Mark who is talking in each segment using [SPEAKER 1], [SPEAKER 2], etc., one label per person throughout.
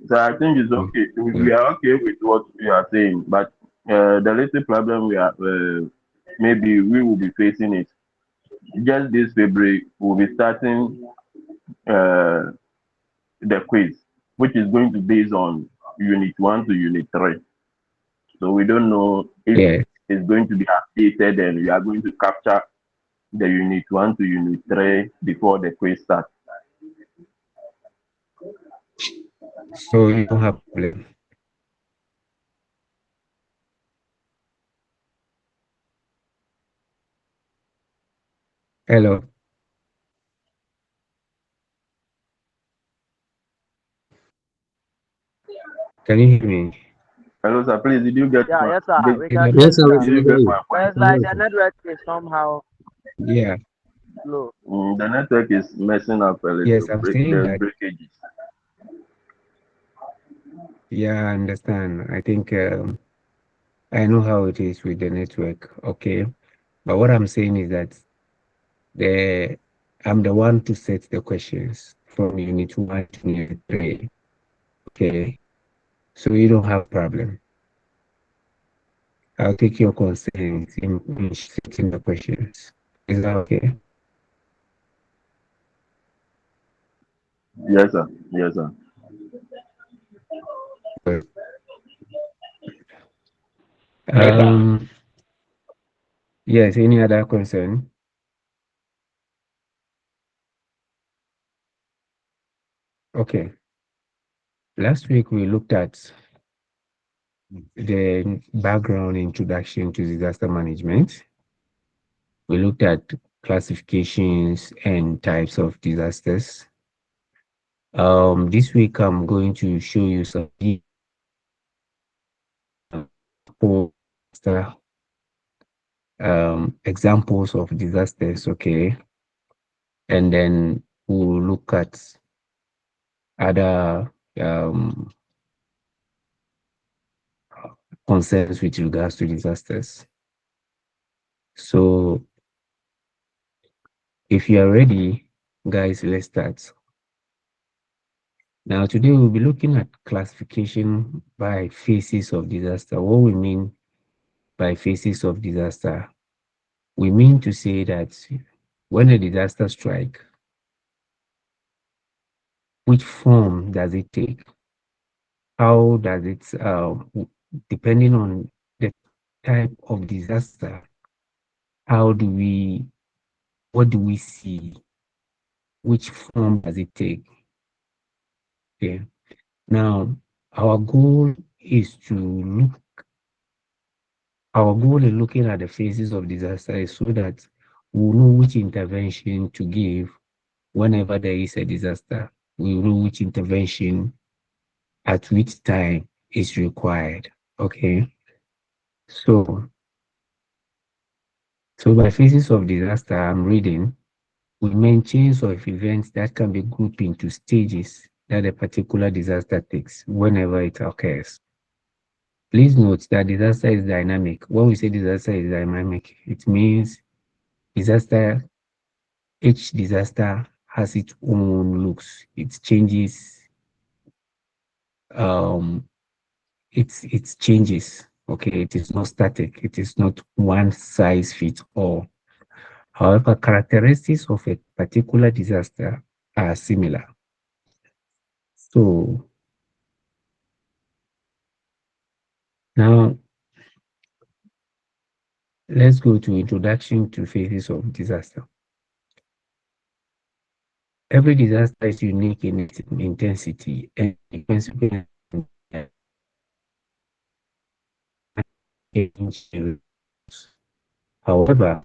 [SPEAKER 1] So I think it's okay. We are okay with what you are saying, but the little problem we are maybe we will be facing is just this February we'll be starting uh, the quiz, which is going to base on unit 1 to unit 3. So we don't know if
[SPEAKER 2] Yeah.
[SPEAKER 1] it's going to be updated and we are going to capture the unit 1 to unit 3 before the quiz starts.
[SPEAKER 2] So you don't have problem. Hello. Can you hear me?
[SPEAKER 1] Hello, sir. Please, did you get
[SPEAKER 3] Yeah,
[SPEAKER 1] my
[SPEAKER 3] yes, sir.
[SPEAKER 1] did,
[SPEAKER 3] We
[SPEAKER 2] Is
[SPEAKER 3] can
[SPEAKER 2] that
[SPEAKER 3] hear
[SPEAKER 4] Yes,
[SPEAKER 3] you,
[SPEAKER 4] sir, we
[SPEAKER 3] sir.
[SPEAKER 1] did
[SPEAKER 4] can
[SPEAKER 1] you
[SPEAKER 4] hear
[SPEAKER 1] get
[SPEAKER 4] you.
[SPEAKER 1] my
[SPEAKER 4] We
[SPEAKER 1] point?
[SPEAKER 3] But
[SPEAKER 4] can
[SPEAKER 3] it's
[SPEAKER 4] hear
[SPEAKER 3] like
[SPEAKER 4] you,
[SPEAKER 3] the
[SPEAKER 4] sir.
[SPEAKER 3] network is somehow
[SPEAKER 2] yeah.
[SPEAKER 3] slow.
[SPEAKER 1] The network is messing up a
[SPEAKER 2] Yes,
[SPEAKER 1] little.
[SPEAKER 2] I'm saying
[SPEAKER 1] There's
[SPEAKER 2] that.
[SPEAKER 1] breakages.
[SPEAKER 2] Yeah, I understand. I think I know how it is with the network. Okay. But what I'm saying is that the I'm the one to set the questions from unit 1 to unit 3. Okay. So you don't have problem. I'll take your concerns in setting the questions. Is that okay?
[SPEAKER 1] Yes, sir. Yes, sir.
[SPEAKER 2] Good. Um, yes, any other concern? Okay. Last week we looked at the background introduction to disaster management. We looked at classifications and types of disasters. This week I'm going to show you some disaster, examples of disasters, okay? And then we'll look at other concerns with regards to disasters. So if you are ready, guys, let's start. Now, today we'll be looking at classification by phases of disaster. What we mean by phases of disaster, we mean to say that when a disaster strikes, which form does it take? How does it, depending on the type of disaster, what do we see? Which form does it take? Okay. Now, our goal is to look Our goal in looking at the phases of disaster is so that we'll know which intervention to give whenever there is a disaster. We'll know which intervention at which time is required. Okay. So, by phases of disaster, I'm reading, we mean chains of events that can be grouped into stages that a particular disaster takes whenever it occurs. Please note that disaster is dynamic. When we say disaster is dynamic, it means disaster each disaster has its own looks. It changes. Um, it changes. Okay, it is not static. It is not one size fits all. However, characteristics of a particular disaster are similar. So now let's go to introduction to phases of disaster. Every disaster is unique in its intensity and consequences. However,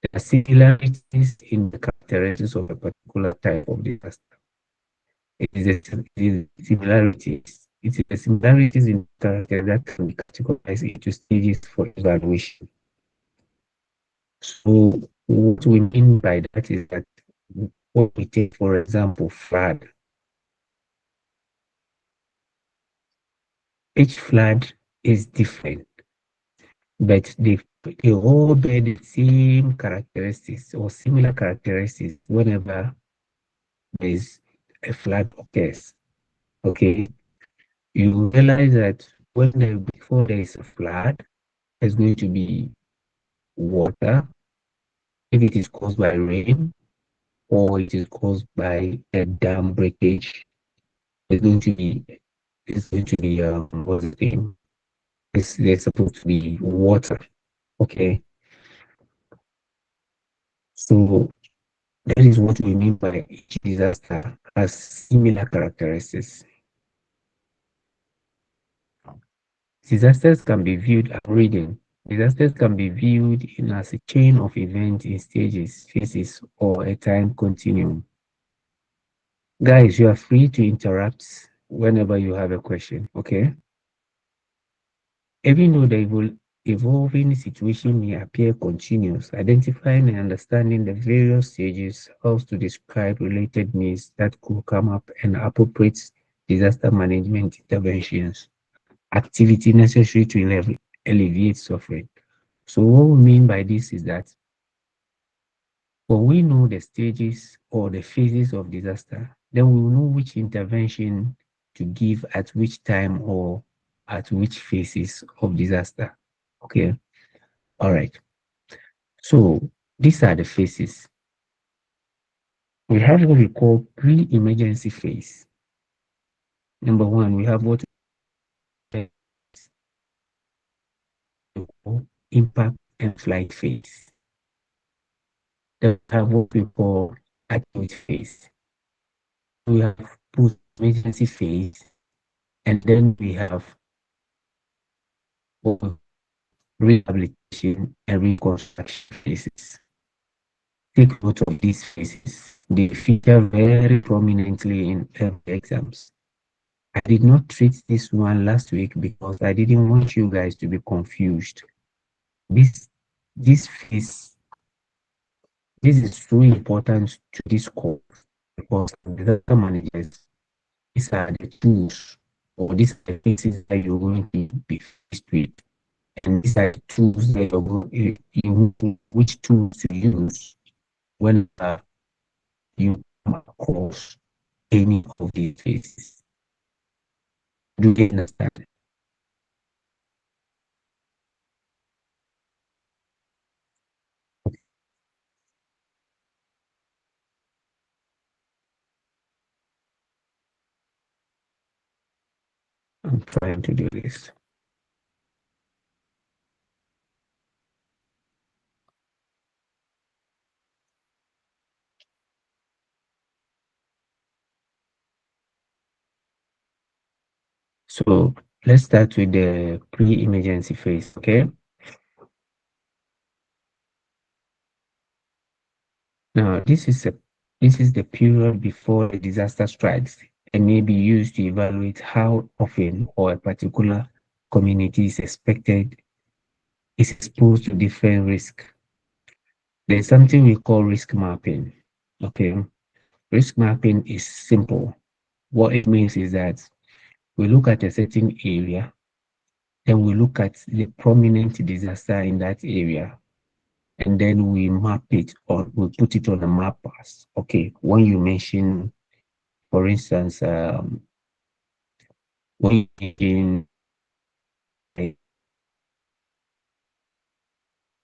[SPEAKER 2] there are similarities in the characteristics of a particular type of disaster. It is the similarities in character that can be categorized into stages for evaluation. So what we mean by that is that what we take, for example, flood. Each flood is different, but they all bear the same characteristics or similar characteristics whenever there is a flood occurs. Okay, you realize that before there is a flood, there's going to be water. If it is caused by rain or it is caused by a dam breakage, there's going to be what's the thing? There's supposed to be water. Okay, so that is what we mean by each disaster has similar characteristics. Disasters can be viewed, I'm reading, disasters can be viewed in as a chain of events in stages, phases, or a time continuum. Guys, you are free to interrupt whenever you have a question, okay? Even though the evolving situation may appear continuous, identifying and understanding the various stages helps to describe related needs that could come up and appropriate disaster management interventions, activity necessary to alleviate suffering. So what we mean by this is that when we know the stages or the phases of disaster, then we will know which intervention to give at which time or at which phases of disaster. Okay. All right. So these are the phases. We have what we call pre-emergency phase. Number one, we have what we call impact and flight phase. Then we have what we call acute phase. We have post-emergency phase, and then we have what we rehabilitation and reconstruction phases. Take note of these phases. They feature very prominently in exams. I did not treat this one last week because I didn't want you guys to be confused. This phase, this is so important to this course because disaster managers, these are the tools or these are the phases that you're going to be faced with. And these are the tools that which tools to use when you come across any of these phases. Do you understand? I'm trying to do this. So let's start with the pre-emergency phase, okay? Now this is the period before the disaster strikes and may be used to evaluate how often or a particular community is exposed to different risks. There's something we call risk mapping. Okay. Risk mapping is simple. What it means is that we look at a certain area, then we look at the prominent disaster in that area, and then we map it or we put it on a map pass. Okay, when you mention, for instance, when you mention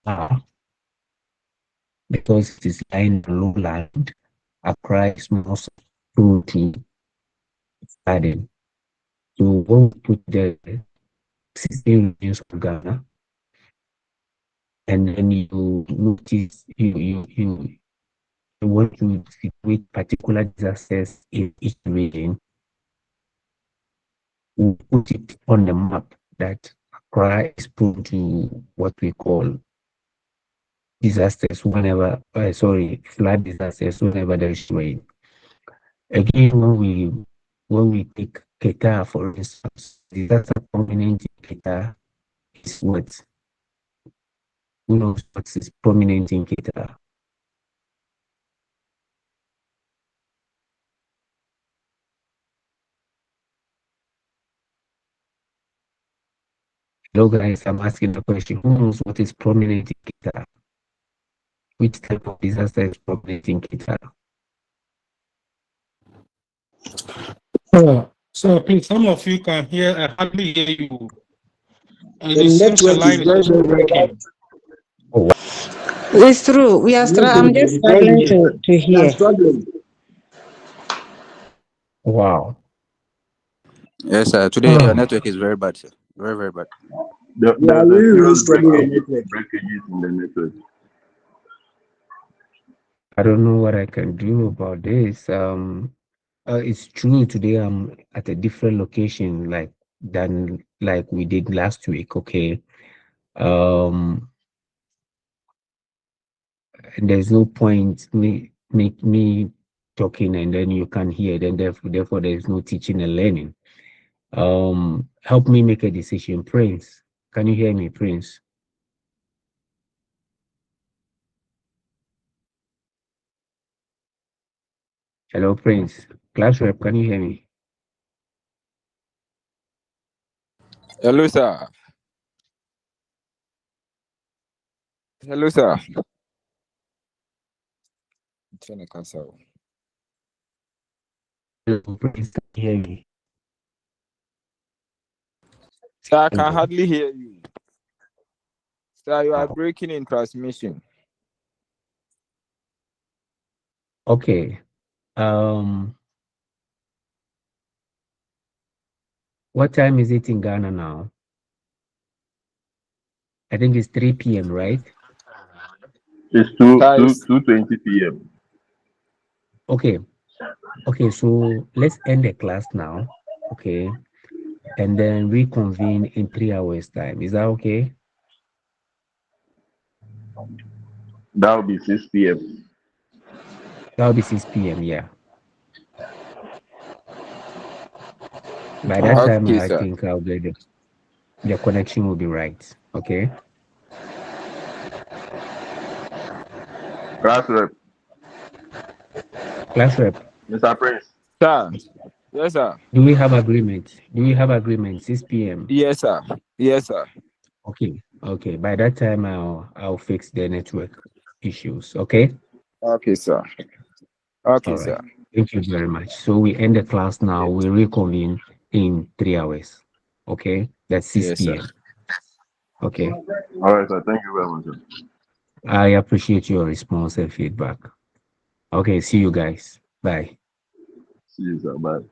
[SPEAKER 2] uh, because it is lying on lowland, Accra is most prone to flooding. So when we put the 16 regions of Ghana, and then you notice you want to situate particular disasters in each region, we put it on the map that Accra is prone to what we call disasters whenever, flood disasters whenever there is rain. Again, when we take Qatar, for instance, disaster prominent in Qatar is what? Who knows what is prominent in Qatar? Hello guys, I'm asking the question. Who knows what is prominent in Qatar? Which type of disaster is prominent in Qatar? So please, some of you can hear, I hardly hear you.
[SPEAKER 4] The
[SPEAKER 2] It seems the
[SPEAKER 4] network is
[SPEAKER 2] line is
[SPEAKER 4] very,
[SPEAKER 2] also
[SPEAKER 4] very bad.
[SPEAKER 2] breaking.
[SPEAKER 5] It's true. We are I'm just struggling to
[SPEAKER 4] We are
[SPEAKER 5] hear.
[SPEAKER 4] struggling.
[SPEAKER 2] Wow.
[SPEAKER 6] Yes, sir. Today your network is very bad, sir. Very, very bad.
[SPEAKER 4] We are
[SPEAKER 1] There's a
[SPEAKER 4] really, really
[SPEAKER 1] serious
[SPEAKER 4] struggling with network.
[SPEAKER 1] breakages in the network.
[SPEAKER 2] I don't know what I can do about this. It's true. Today I'm at a different location, than we did last week. Okay. And there's no point me talking and then you can hear. Then therefore there's no teaching and learning. Help me make a decision, Prince. Can you hear me, Prince? Hello, Prince. Class rep, can you hear me?
[SPEAKER 6] Hello, sir. Hello, sir. Trying to cancel.
[SPEAKER 2] Hello, Prince, can you hear me?
[SPEAKER 6] Sir, I can
[SPEAKER 2] Hello.
[SPEAKER 6] hardly hear you. Sir, you are
[SPEAKER 2] Wow.
[SPEAKER 6] breaking in transmission.
[SPEAKER 2] Okay. What time is it in Ghana now? I think it's 3 p.m., right?
[SPEAKER 1] It's
[SPEAKER 6] Guys,
[SPEAKER 1] 2:20 p.m.
[SPEAKER 2] Okay. Okay, so let's end the class now. Okay. And then reconvene in 3 hours time. Is that okay?
[SPEAKER 1] That will be 6 p.m.
[SPEAKER 2] That'll be 6 p.m., yeah. By that time,
[SPEAKER 6] okay,
[SPEAKER 2] I
[SPEAKER 6] sir.
[SPEAKER 2] think the connection will be right. Okay.
[SPEAKER 1] Class rep,
[SPEAKER 2] Class rep,
[SPEAKER 1] Mr. Prince.
[SPEAKER 6] Sir. Yes, sir.
[SPEAKER 2] do we have agreement? 6 p.m.
[SPEAKER 6] Yes, sir. Yes, sir.
[SPEAKER 2] Okay. Okay. By that time, I'll fix the network issues. Okay.
[SPEAKER 6] Okay, sir. Okay,
[SPEAKER 2] All
[SPEAKER 6] sir.
[SPEAKER 2] right. Thank you very much. So we end the class now. We reconvene in 3 hours. Okay. That's 6
[SPEAKER 6] Yes, sir.
[SPEAKER 2] p.m. Okay.
[SPEAKER 1] All right, sir. Thank you very much, sir.
[SPEAKER 2] I appreciate your response and feedback. Okay. See you guys. Bye.
[SPEAKER 1] See you, sir. Bye.